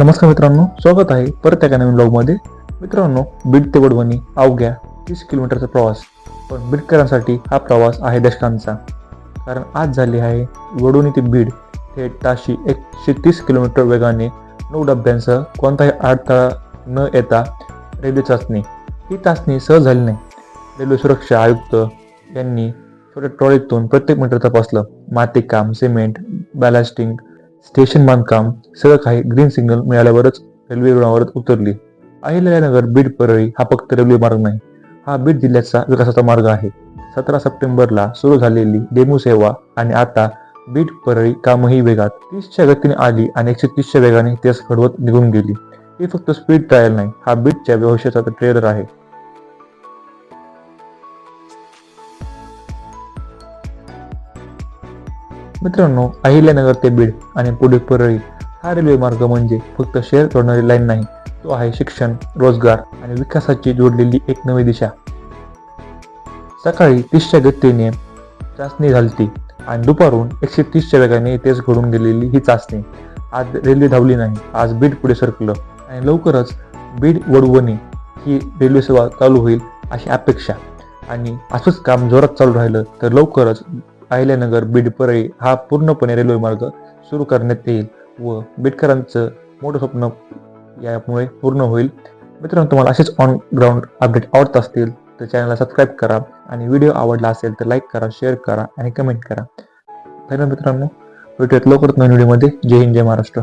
नमस्कार मित्रांनो, स्वागत आहे परत एका नवीन ब्लॉगमध्ये. मित्रांनो, बीड ते वडवणी अवघ्या 30 किलोमीटरचा प्रवास. पण बीडकरांसाठी हा प्रवास आहे दशकांचा. कारण आज झाली आहे वडवणी ते बीड थेट ताशी 130 किलोमीटर वेगाने 9 डब्यांसह कोणताही अडथळा न येता रेल्वे चाचणी. ही चाचणी सहज झाली नाही. रेल्वे सुरक्षा आयुक्त यांनी छोट्या ट्रॉलीतून प्रत्येक मीटर तपासलं. मातीकाम, सिमेंट, बॅलास्टिंग, स्टेशन बांधकाम सगळं काही ग्रीन सिग्नल मिळाल्यावरच रेल्वे रुळावर उतरली. अहिल्यानगर बीड परळी हा फक्त रेल्वे मार्ग नाही, हा बीड जिल्ह्याचा विकासाचा मार्ग आहे. 17 सप्टेंबरला सुरू झालेली डेमू सेवा आणि आता बीड परळी कामही वेगात 30च्या गतीने आली आणि 130च्या वेगाने तेच घडवत निघून गेली. ही फक्त स्पीड ट्रायल नाही, हा बीडच्या भविष्याचा ट्रेलर आहे. मित्रांनो, अहिल्यानगर ते बीड आणि पुढे परळी हा रेल्वे मार्ग म्हणजे फक्त शहर जोडणारी लाईन नाही, तो आहे शिक्षण, रोजगार आणि विकासाची जोडलेली एक नवी दिशा. सकाळी 30च्या गतीने चाचणी झाली आणि दुपारून 130च्या वेगाने तेच घडून गेलेली ही चाचणी. आज रेल्वे धावली नाही, आज बीड पुढे सरकलं आणि लवकरच बीड वडवणी ही रेल्वे सेवा चालू होईल अशी अपेक्षा. आणि असंच काम जोरात चालू राहिलं तर लवकरच अहिल्यानगर बीड परळी हा पूर्णपणे रेल्वे मार्ग सुरू करण्यात येईल व बीडकरांचं मोठं स्वप्न यामुळे पूर्ण होईल. मित्रांनो, तुम्हाला असेच ऑन ग्राउंड अपडेट आवडत असतील तर चॅनलला सबस्क्राईब करा आणि व्हिडिओ आवडला असेल तर लाईक करा, शेअर करा आणि कमेंट करा. धन्यवाद मित्रांनो, भेटूयात लवकरच नवीन व्हिडिओमध्ये. जय हिंद, जय महाराष्ट्र.